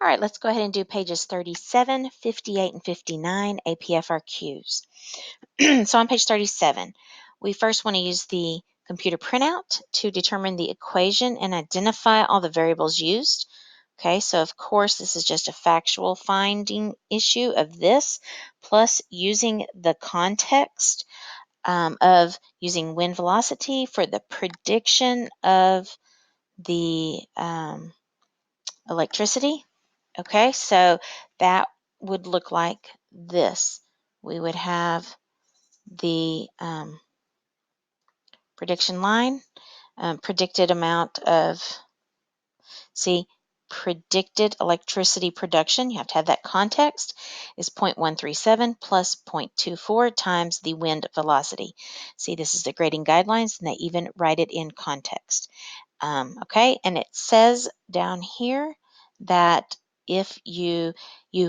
All right, let's go ahead and do pages 37, 58, and 59, AP FRQs. So on page 37, we first want to use the computer printout to determine the equation and identify all the variables used. Okay, so of course this is just a factual finding issue of this, plus using the context of using wind velocity for the prediction of the electricity. Okay, so that would look like this. We would have the prediction line, predicted amount of, predicted electricity production, you have to have that context, is 0.137 plus 0.24 times the wind velocity. See, this is the grading guidelines, and they even write it in context. Okay, and it says down here that if you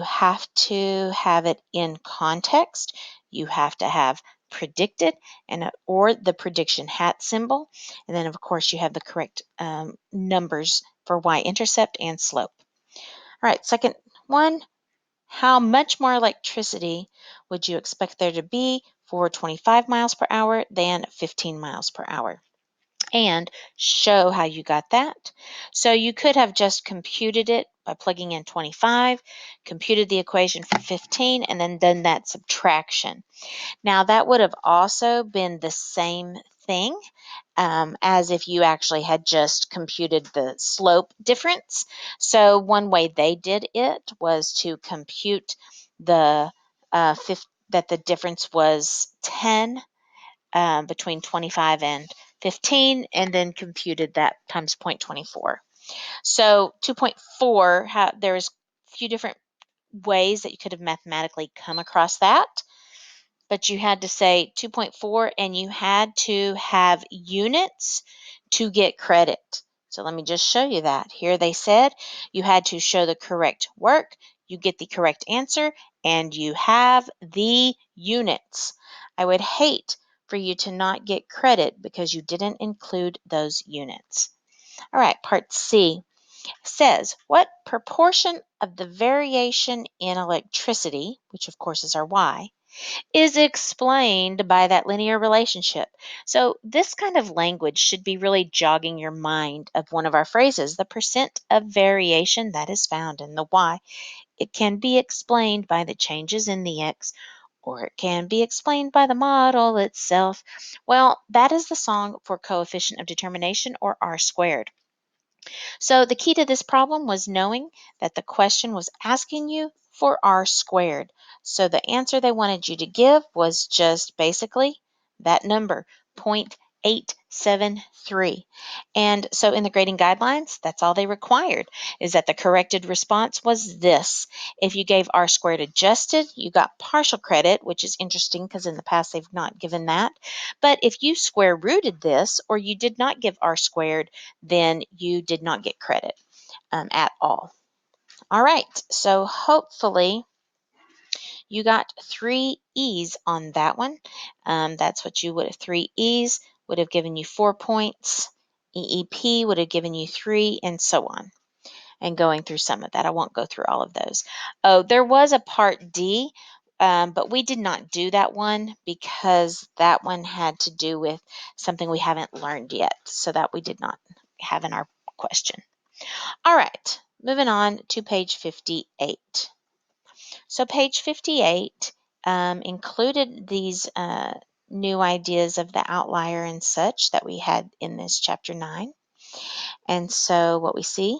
have to have it in context, you have to have predicted and or the prediction hat symbol, and then of course you have the correct numbers for y-intercept and slope. All right, second one, how much more electricity would you expect there to be for 25 miles per hour than 15 miles per hour? And show how you got that. So you could have just computed it by plugging in 25, computed the equation for 15, and then done that subtraction. Now that would have also been the same thing as if you actually had just computed the slope difference. So one way they did it was to compute the that the difference was 10 between 25 and 15, and then computed that times 0.24. So 2.4, there's a few different ways that you could have mathematically come across that, but you had to say 2.4 and you had to have units to get credit. So let me just show you that. Here they said you had to show the correct work, you get the correct answer, and you have the units. I would hate for you to not get credit because you didn't include those units. All right, part C says, what proportion of the variation in electricity, which of course is our Y, is explained by that linear relationship? So this kind of language should be really jogging your mind of one of our phrases, the percent of variation that is found in the Y. It can be explained by the changes in the X, or it can be explained by the model itself. Well, that is the song for coefficient of determination, or R squared. So the key to this problem was knowing that the question was asking you for R squared. So the answer they wanted you to give was just basically that number, 0.873. And so in the grading guidelines, that's all they required, is that the corrected response was this. If you gave R squared adjusted, you got partial credit, which is interesting because in the past they've not given that. But if you square rooted this, or you did not give R squared, then you did not get credit at all. All right, so hopefully you got 3 E's on that one. That's what you would have, 3 E's would have given you 4 points. EEP would have given you 3, and so on. And going through some of that, I won't go through all of those. Oh, there was a part D, but we did not do that one because that one had to do with something we haven't learned yet, so that we did not have in our question. All right, moving on to page 58. So page 58 included these new ideas of the outlier and such that we had in this chapter 9. And so what we see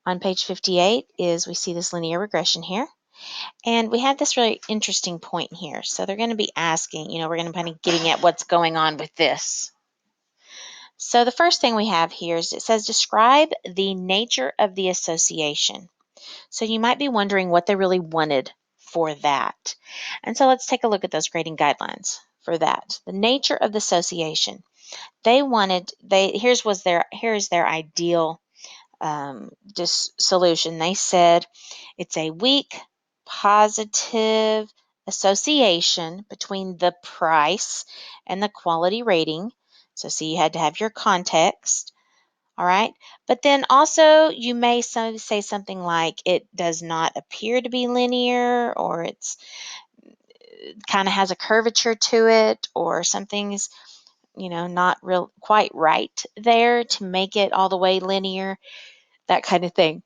on page 58 is we see this linear regression here. And we have this really interesting point here. So they're going to be asking, we're going to kind of getting at what's going on with this. So the first thing we have here is it says describe the nature of the association. So you might be wondering what they really wanted for that. And so let's take a look at those grading guidelines for that. The nature of the association. Here's their ideal solution. They said it's a weak positive association between the price and the quality rating. So see, you had to have your context. All right. But then also you may say something like it does not appear to be linear, or it's kind of has a curvature to it, or something's, not real quite right there to make it all the way linear, that kind of thing.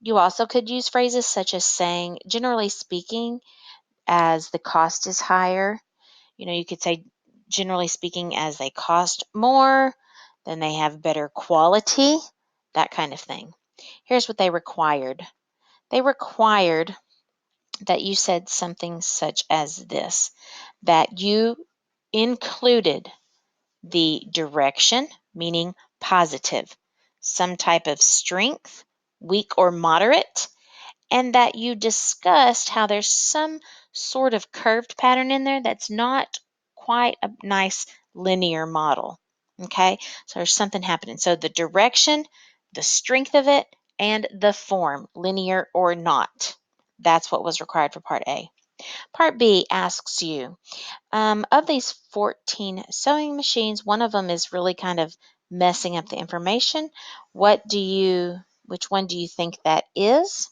You also could use phrases such as saying, generally speaking, as the cost is higher. You could say, generally speaking, as they cost more, then they have better quality, that kind of thing. Here's what they required. They required that you said something such as this, that you included the direction, meaning positive, some type of strength, weak or moderate, and that you discussed how there's some sort of curved pattern in there that's not quite a nice linear model. Okay, so there's something happening. So the direction, the strength of it, and the form, linear or not. That's what was required for Part A. Part B asks you, of these 14 sewing machines, one of them is really kind of messing up the information. Which one do you think that is?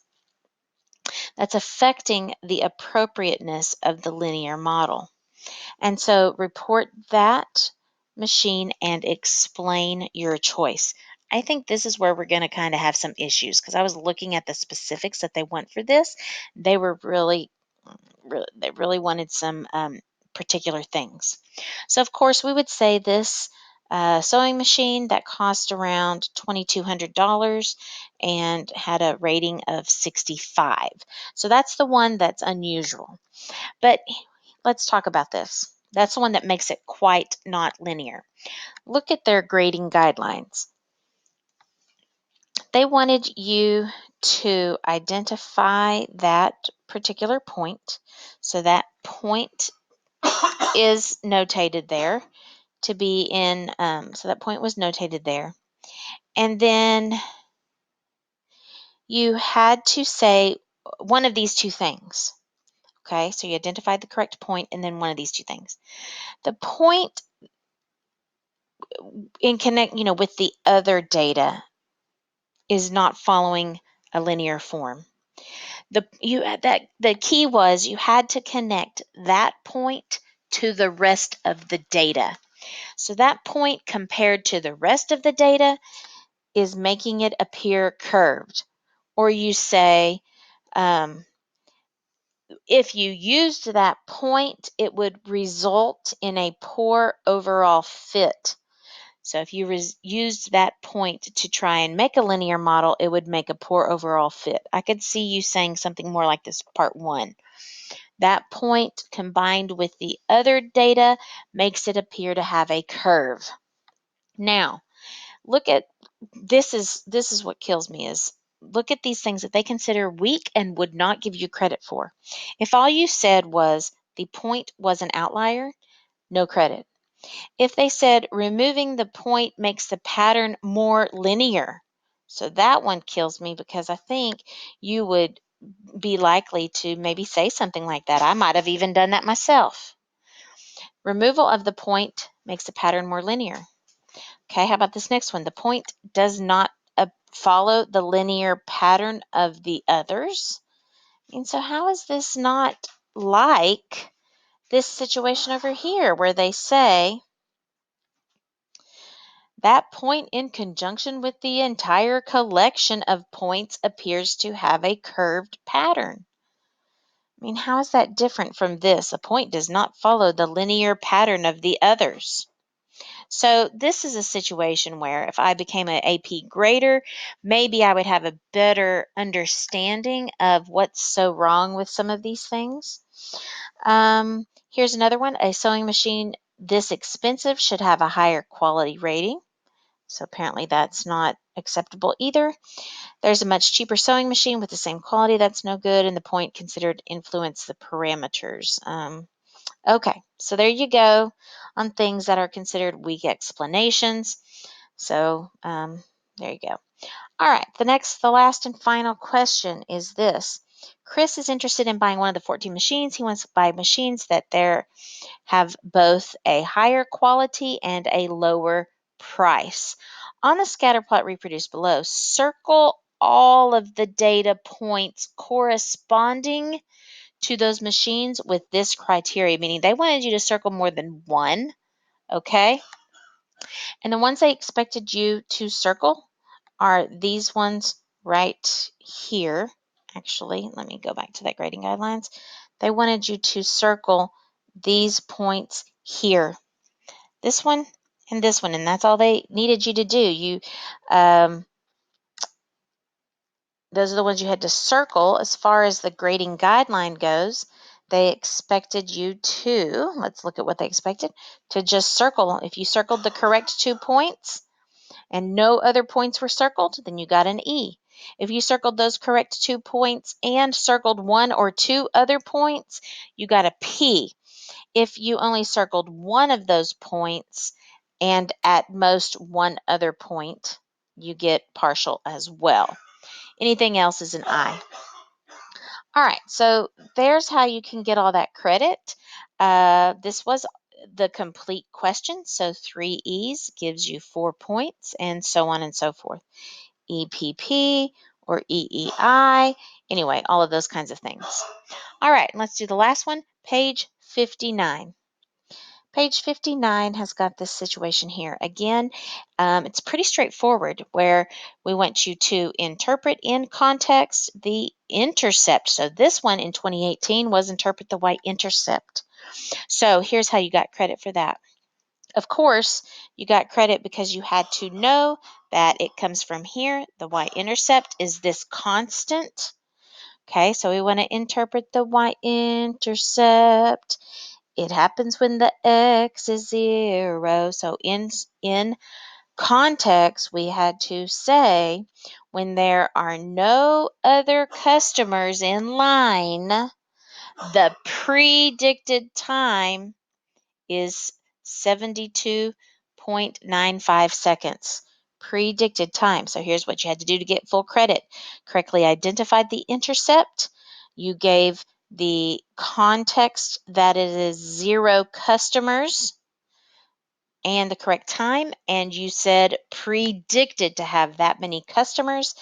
That's affecting the appropriateness of the linear model. And so report that machine and explain your choice. I think this is where we're going to kind of have some issues, because I was looking at the specifics that they want for this. They were they really wanted some particular things. So of course we would say this sewing machine that cost around $2,200 and had a rating of 65. So that's the one that's unusual. But let's talk about this. That's the one that makes it quite not linear. Look at their grading guidelines. They wanted you to identify that particular point. So that point is notated there to be in, so that point was notated there. And then you had to say one of these two things. Okay, so you identified the correct point and then one of these two things. The point in connect, with the other data is not following a linear form. The key was you had to connect that point to the rest of the data. So that point compared to the rest of the data is making it appear curved. Or you say, if you used that point, it would result in a poor overall fit. So if you used that point to try and make a linear model, it would make a poor overall fit. I could see you saying something more like this, part 1. That point combined with the other data makes it appear to have a curve. Now, look at this is what kills me is look at these things that they consider weak and would not give you credit for. If all you said was the point was an outlier, no credit. If they said removing the point makes the pattern more linear, so that one kills me, because I think you would be likely to maybe say something like that. I might have even done that myself. Removal of the point makes the pattern more linear. Okay, how about this next one? The point does not follow the linear pattern of the others. And so how is this not like this situation over here where they say that point in conjunction with the entire collection of points appears to have a curved pattern? I mean, how is that different from this? A point does not follow the linear pattern of the others. So this is a situation where if I became an AP grader, maybe I would have a better understanding of what's so wrong with some of these things. Here's another one. A sewing machine this expensive should have a higher quality rating. So apparently that's not acceptable either. There's a much cheaper sewing machine with the same quality. That's no good. And the point considered influence the parameters. Okay, so there you go on things that are considered weak explanations. So there you go. All right, the last and final question is this. Chris is interested in buying one of the 14 machines. He wants to buy machines that have both a higher quality and a lower price. On the scatter plot reproduced below, circle all of the data points corresponding to those machines with this criteria, meaning they wanted you to circle more than one, okay? And the ones they expected you to circle are these ones right here. Actually, let me go back to that grading guidelines. They wanted you to circle these points here. This one and this one, and that's all they needed you to do. Those are the ones you had to circle. As far as the grading guideline goes, they expected you to, let's look at what they expected, to just circle. If you circled the correct 2 points and no other points were circled, then you got an E. If you circled those correct 2 points and circled 1 or 2 other points, you got a P. If you only circled one of those points and at most one other point, you get partial as well. Anything else is an I. All right, so there's how you can get all that credit. This was the complete question, so 3 E's gives you 4 points, and so on and so forth. EPP or EEI, anyway, all of those kinds of things. All right, let's do the last one, page 59. Page 59 has got this situation here. Again, it's pretty straightforward where we want you to interpret in context the intercept. So this one in 2018 was interpret the white intercept. So here's how you got credit for that. Of course, you got credit because you had to know that it comes from here. The y-intercept is this constant. Okay, so we want to interpret the y-intercept. It happens when the x is 0. So in context, we had to say when there are no other customers in line, the predicted time is 72.95 seconds. Predicted time. So here's what you had to do to get full credit. Correctly identified the intercept. You gave the context that it is 0 customers and the correct time, and you said predicted to have that many customers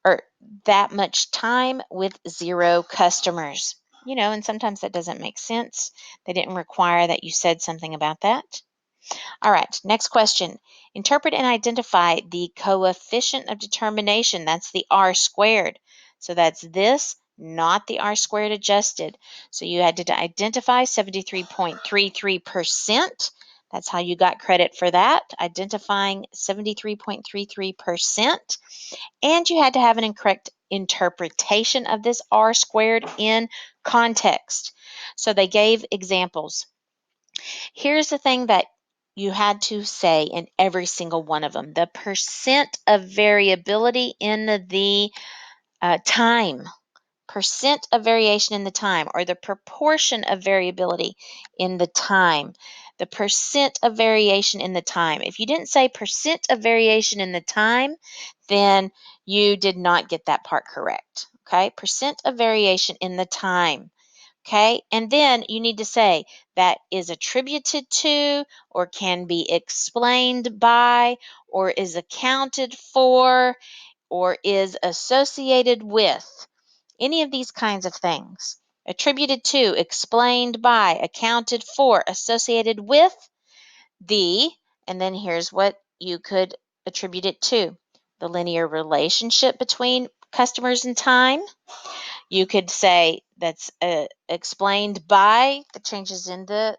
or that much time with 0 customers. And sometimes that doesn't make sense. They didn't require that you said something about that. All right, next question. Interpret and identify the coefficient of determination. That's the R squared. So that's this, not the R squared adjusted. So you had to identify 73.33%. That's how you got credit for that, identifying 73.33%. And you had to have an incorrect interpretation of this R squared in context. So they gave examples. Here's the thing that you had to say in every single one of them. The percent of variability in the time. Percent of variation in the time, or the proportion of variability in the time. The percent of variation in the time. If you didn't say percent of variation in the time, then you did not get that part correct. Okay, percent of variation in the time. Okay, and then you need to say that is attributed to, or can be explained by, or is accounted for, or is associated with. Any of these kinds of things. Attributed to, explained by, accounted for, associated with the, and then here's what you could attribute it to. The linear relationship between customers and time. You could say that's explained by the changes in the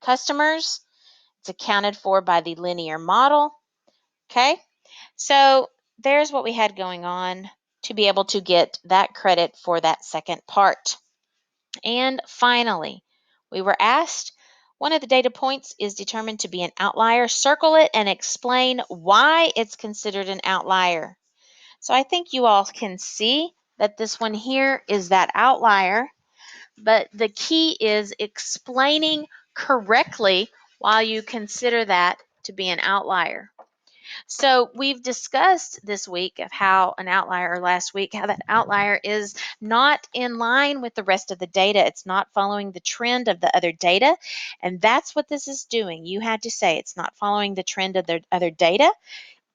customers. It's accounted for by the linear model. Okay, so there's what we had going on to be able to get that credit for that second part. And finally, we were asked, one of the data points is determined to be an outlier. Circle it and explain why it's considered an outlier. So I think you all can see that this one here is that outlier, but the key is explaining correctly why you consider that to be an outlier. So we've discussed this week of how an outlier, or last week, how that outlier is not in line with the rest of the data. It's not following the trend of the other data. And that's what this is doing. You had to say it's not following the trend of the other data.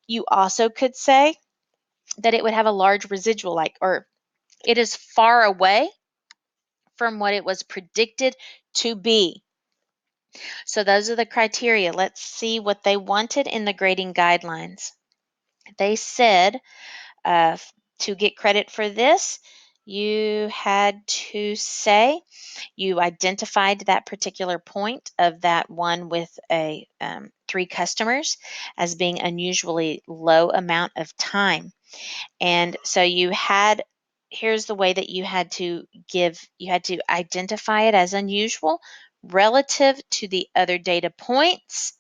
You also could say that it would have a large residual, like, or it is far away from what it was predicted to be. So those are the criteria. Let's see what they wanted in the grading guidelines. They said to get credit for this, you had to say you identified that particular point of that one with a 3 customers as being unusually low amount of time. And so you had, here's the way that you had to identify it as unusual relative to the other data points.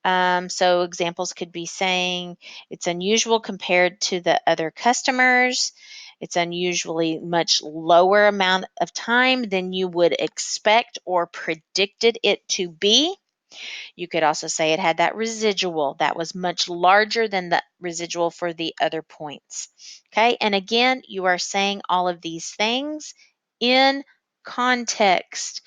So examples could be saying it's unusual compared to the other customers. It's unusually much lower amount of time than you would expect or predicted it to be. You could also say it had that residual that was much larger than the residual for the other points. Okay, and again, you are saying all of these things in context.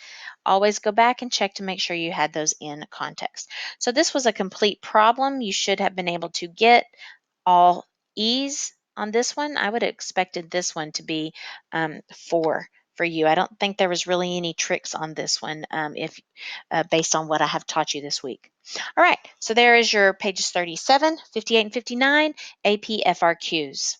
Always go back and check to make sure you had those in context. So this was a complete problem. You should have been able to get all E's on this one. I would have expected this one to be 4 for you. I don't think there was really any tricks on this one if based on what I have taught you this week. All right, so there is your pages 37, 58, and 59 AP FRQs.